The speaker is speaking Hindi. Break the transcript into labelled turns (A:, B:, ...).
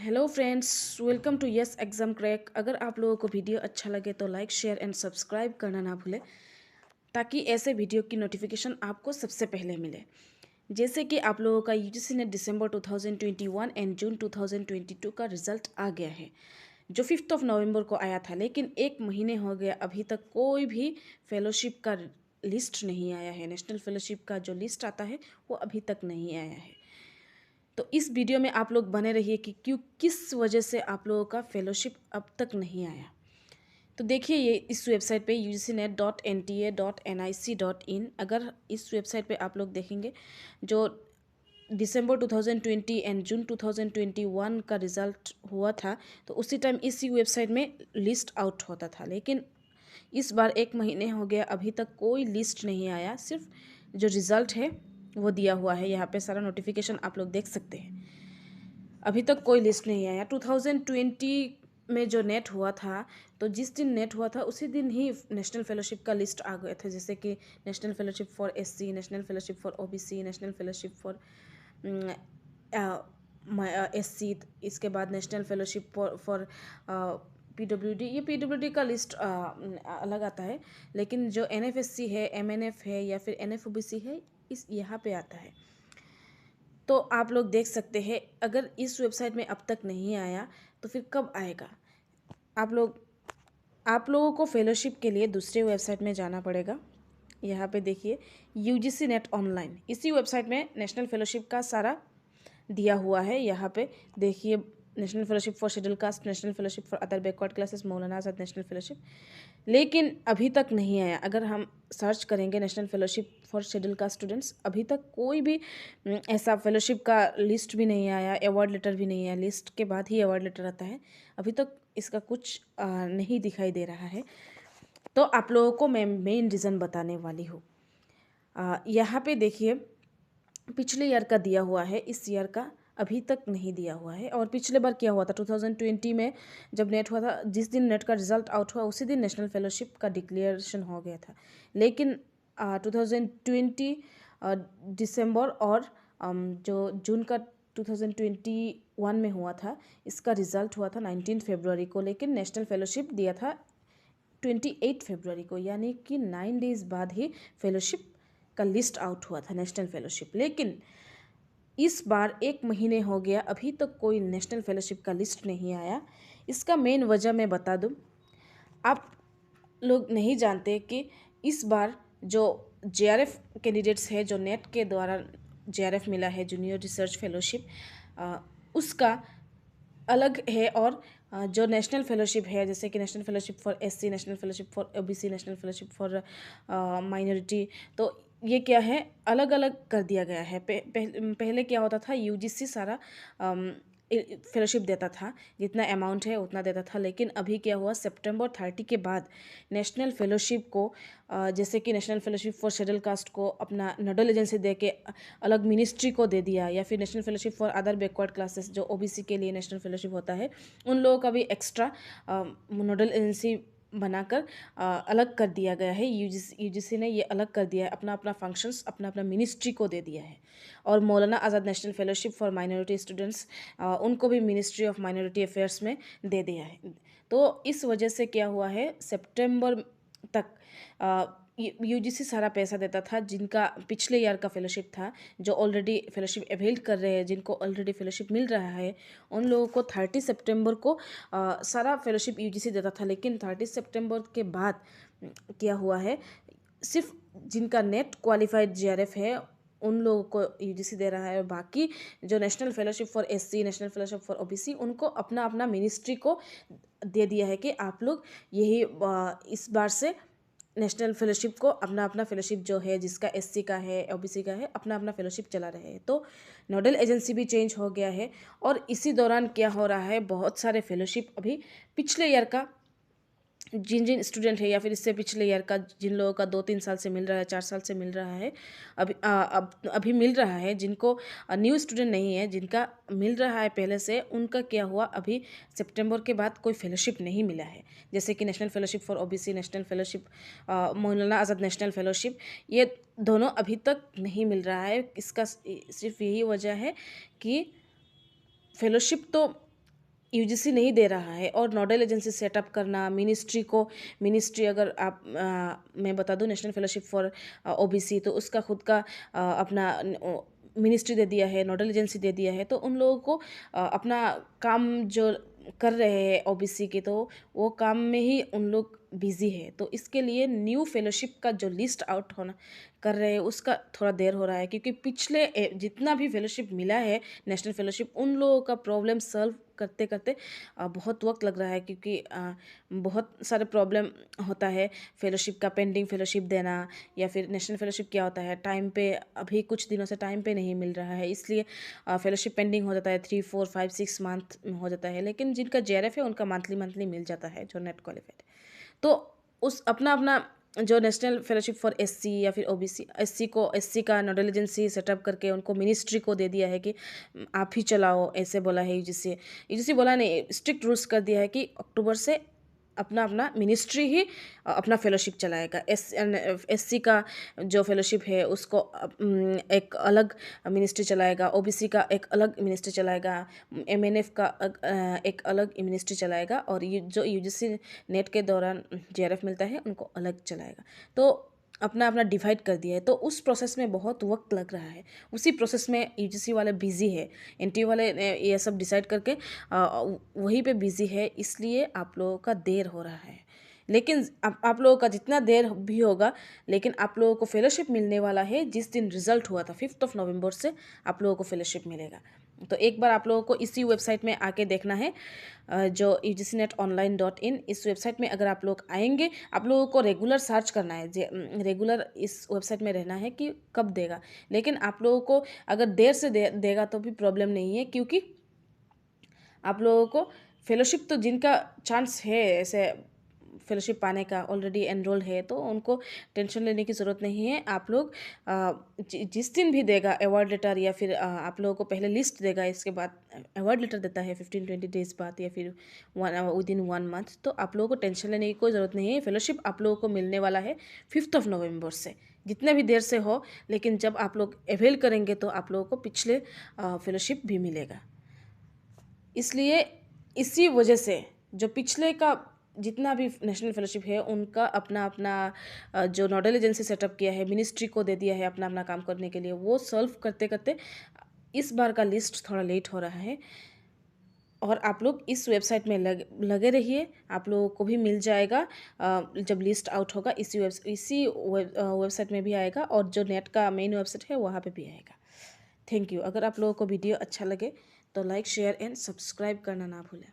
A: Hello friends, welcome to yes exam crack. अगर आप लोगों को वीडियो अच्छा लगे तो लाइक शेयर एंड सब्सक्राइब करना ना भूलें, ताकि ऐसे वीडियो की नोटिफिकेशन आपको सबसे पहले मिले। जैसे कि आप लोगों का यूजीसी ने दिसंबर 2021 एंड जून 2022 का रिज़ल्ट आ गया है, जो 5 नवंबर को आया था। लेकिन एक महीने हो गया, अभी तक कोई भी फेलोशिप का लिस्ट नहीं आया है। नेशनल फेलोशिप का जो लिस्ट आता है वो अभी तक नहीं आया है। तो इस वीडियो में आप लोग बने रहिए कि किस वजह से आप लोगों का फेलोशिप अब तक नहीं आया। तो देखिए, ये इस वेबसाइट पे ugcnet.nta.nic.in, अगर इस वेबसाइट पे आप लोग देखेंगे जो दिसंबर 2020 एंड जून 2021 का रिज़ल्ट हुआ था, तो उसी टाइम इसी वेबसाइट में लिस्ट आउट होता था। लेकिन इस बार एक महीने हो गया, अभी तक कोई लिस्ट नहीं आया। सिर्फ जो रिज़ल्ट है वो दिया हुआ है। यहाँ पे सारा नोटिफिकेशन आप लोग देख सकते हैं। अभी तक कोई लिस्ट नहीं आया। 2020 में जो नेट हुआ था, तो जिस दिन नेट हुआ था उसी दिन ही नेशनल फेलोशिप का लिस्ट आ गए थे। जैसे कि national fellowship for SC, national fellowship for OBC, national fellowship for SC, इसके बाद नेशनल फेलोशिप फॉर पीडब्ल्यूडी। ये पीडब्ल्यूडी का लिस्ट अलग आता है, लेकिन जो एनएफएससी है, एमएनएफ है या फिर एनएफओबीसी है, इस यहाँ पे आता है। तो आप लोग देख सकते हैं, अगर इस वेबसाइट में अब तक नहीं आया तो फिर कब आएगा। आप लोगों को फेलोशिप के लिए दूसरे वेबसाइट में जाना पड़ेगा। यहाँ पे देखिए, यूजीसी नेट ऑनलाइन, इसी वेबसाइट में नेशनल फेलोशिप का सारा दिया हुआ है। यहाँ पे देखिए, national fellowship for schedule caste, national fellowship for other backward classes, Maulana Azad national fellowship. लेकिन अभी तक नहीं आया। अगर हम सर्च करेंगे national fellowship for schedule caste students, अभी तक कोई भी ऐसा फेलोशिप का लिस्ट भी नहीं आया, अवार्ड लेटर भी नहीं आया। लिस्ट के बाद ही अवार्ड लेटर आता है। अभी तक इसका कुछ नहीं दिखाई दे रहा है। तो आप लोगों को मैं मेन रीज़न बताने वाली हूँ। यहाँ पे देखिए, पिछले ईयर का दिया हुआ है, इस ईयर का अभी तक नहीं दिया हुआ है। और पिछले बार क्या हुआ था, 2020 में जब नेट हुआ था, जिस दिन नेट का रिजल्ट आउट हुआ उसी दिन नेशनल फेलोशिप का डिक्लेरेशन हो गया था। लेकिन 2020 दिसंबर और जो जून का 2021 में हुआ था, इसका रिजल्ट हुआ था 19 फरवरी को। लेकिन नेशनल फेलोशिप दिया था 28 फरवरी को, यानी कि 9 डेज़ बाद ही फेलोशिप का लिस्ट आउट हुआ था, नेशनल फेलोशिप। लेकिन इस बार एक महीने हो गया, अभी तक कोई नेशनल फेलोशिप का लिस्ट नहीं आया। इसका मेन वजह मैं बता दूं, आप लोग नहीं जानते कि इस बार जो जेआरएफ कैंडिडेट्स है, जो नेट के द्वारा जेआरएफ मिला है, जूनियर रिसर्च फेलोशिप, उसका अलग है। और जो नेशनल फेलोशिप है, जैसे कि national fellowship for SC, national fellowship for OBC, national fellowship for minority, तो ये क्या है, अलग अलग कर दिया गया है। पहले क्या होता था, यूजीसी सारा फेलोशिप देता था, जितना अमाउंट है उतना देता था। लेकिन अभी क्या हुआ, सितंबर 30 के बाद नेशनल फेलोशिप को जैसे कि national fellowship for schedule caste को अपना नोडल एजेंसी दे के अलग मिनिस्ट्री को दे दिया, या फिर national fellowship for other backward classes, जो ओबीसी के लिए नेशनल फेलोशिप होता है, उन लोगों का भी एक्स्ट्रा नोडल एजेंसी बनाकर अलग कर दिया गया है। यूजीसी ने ये अलग कर दिया है, अपना अपना फंक्शंस अपना अपना मिनिस्ट्री को दे दिया है। और Maulana Azad national fellowship for minority students, उनको भी मिनिस्ट्री ऑफ माइनॉरिटी अफेयर्स में दे दिया है। तो इस वजह से क्या हुआ है, सितंबर तक यूजीसी सारा पैसा देता था, जिनका पिछले ईयर का फेलोशिप था, जो ऑलरेडी फेलोशिप अवेल कर रहे हैं, जिनको ऑलरेडी फेलोशिप मिल रहा है, उन लोगों को 30 सितंबर को सारा फेलोशिप यूजीसी देता था। लेकिन 30 सितंबर के बाद क्या हुआ है, सिर्फ जिनका नेट क्वालिफाइड जेआरएफ है उन लोगों को यूजीसी दे रहा है, और बाकी जो national fellowship for SC, national fellowship for OBC, उनको अपना अपना मिनिस्ट्री को दे दिया है कि आप लोग यही इस बार से नेशनल फेलोशिप को अपना अपना फेलोशिप जो है, जिसका एससी का है, ओबीसी का है, अपना अपना फेलोशिप चला रहे हैं। तो नोडल एजेंसी भी चेंज हो गया है। और इसी दौरान क्या हो रहा है, बहुत सारे फेलोशिप अभी पिछले ईयर का जिन जिन स्टूडेंट है, या फिर इससे पिछले ईयर का जिन लोगों का 2-3 साल से मिल रहा है, 4 साल से मिल रहा है, अभी मिल रहा है, जिनको न्यू स्टूडेंट नहीं है, जिनका मिल रहा है पहले से, उनका क्या हुआ, अभी सितंबर के बाद कोई फेलोशिप नहीं मिला है। जैसे कि national fellowship for OBC, national fellowship Maulana Azad national fellowship, ये दोनों अभी तक नहीं मिल रहा है। इसका सिर्फ यही वजह है कि फेलोशिप तो यूजीसी नहीं दे रहा है, और नोडल एजेंसी सेटअप करना, मिनिस्ट्री अगर आप मैं बता दूं नेशनल फेलोशिप फॉर ओबीसी, तो उसका खुद का अपना मिनिस्ट्री दे दिया है, नोडल एजेंसी दे दिया है। तो उन लोगों को अपना काम जो कर रहे हैं ओबीसी के, तो वो काम में ही उन लोग बिजी है। तो इसके लिए न्यू फेलोशिप का जो लिस्ट आउट होना कर रहे हैं उसका थोड़ा देर हो रहा है, क्योंकि पिछले जितना भी फेलोशिप मिला है नेशनल फेलोशिप, उन लोगों का प्रॉब्लम सॉल्व करते करते बहुत वक्त लग रहा है, क्योंकि बहुत सारे प्रॉब्लम होता है फेलोशिप का, पेंडिंग फेलोशिप देना, या फिर नेशनल फेलोशिप क्या होता है टाइम पे, अभी कुछ दिनों से टाइम पे नहीं मिल रहा है, इसलिए फेलोशिप पेंडिंग हो जाता है 3 4 5 6 मंथ हो जाता है। लेकिन जिनका जेआरएफ है उनका मंथली मिल जाता है, जो नेट क्वालिफाइड। तो उस अपना अपना जो नेशनल फेलोशिप फॉर एससी या फिर ओबीसी, एससी का नोडल एजेंसी सेटअप करके उनको मिनिस्ट्री को दे दिया है कि आप ही चलाओ, ऐसे बोला है यूजीसी बोला नहीं, स्ट्रिक्ट रूल्स कर दिया है कि अक्टूबर से अपना अपना मिनिस्ट्री ही अपना फेलोशिप चलाएगा। एससी का जो फेलोशिप है उसको एक अलग मिनिस्ट्री चलाएगा, ओबीसी का एक अलग मिनिस्ट्री चलाएगा, एमएनएफ का एक अलग मिनिस्ट्री चलाएगा, और जो यूजीसी नेट के दौरान जेआरएफ मिलता है उनको अलग चलाएगा। तो अपना अपना डिवाइड कर दिया है। तो उस प्रोसेस में बहुत वक्त लग रहा है, उसी प्रोसेस में यूजीसी वाले बिजी है, एनटीयू वाले ने ये सब डिसाइड करके वहीं पे बिजी है, इसलिए आप लोगों का देर हो रहा है। लेकिन आप लोगों का जितना देर भी होगा, लेकिन आप लोगों को फेलोशिप मिलने वाला है जिस दिन रिजल्ट हुआ था 5 नवंबर से आप लोगों को फेलोशिप मिलेगा। तो एक बार आप लोगों को इसी वेबसाइट में आके देखना है, जो ugcnetonline.in, इस वेबसाइट में अगर आप लोग आएंगे, आप लोगों को रेगुलर सर्च करना है, रेगुलर इस वेबसाइट में रहना है कि कब देगा। लेकिन आप लोगों को अगर देर से देगा तो भी प्रॉब्लम नहीं है, क्योंकि आप लोगों को फेलोशिप तो जिनका चांस है ऐसे फेलोशिप पाने का ऑलरेडी एनरोल है, तो उनको टेंशन लेने की ज़रूरत नहीं है। आप लोग जिस दिन भी देगा अवार्ड लेटर, या फिर आप लोगों को पहले लिस्ट देगा, इसके बाद अवार्ड लेटर देता है 15-20 डेज बाद, या फिर विदिन 1 मंथ, तो आप लोगों को टेंशन लेने की कोई ज़रूरत नहीं है। फेलोशिप आप लोगों को मिलने वाला है 5 नवंबर से, जितने भी देर से हो, लेकिन जब आप लोग अवेल करेंगे तो आप लोगों को पिछले फेलोशिप भी मिलेगा। इसलिए इसी वजह से जो पिछले का जितना भी नेशनल फेलोशिप है उनका अपना अपना जो नोडल एजेंसी सेटअप किया है, मिनिस्ट्री को दे दिया है अपना अपना काम करने के लिए, वो सॉल्व करते करते इस बार का लिस्ट थोड़ा लेट हो रहा है। और आप लोग इस वेबसाइट में लगे रहिए, आप लोगों को भी मिल जाएगा। जब लिस्ट आउट होगा इसी वेबसाइट में भी आएगा, और जो नेट का मेन वेबसाइट है वहाँ पे भी आएगा। Thank you. अगर आप लोगों को वीडियो अच्छा लगे तो लाइक शेयर एंड सब्सक्राइब करना ना भूलें।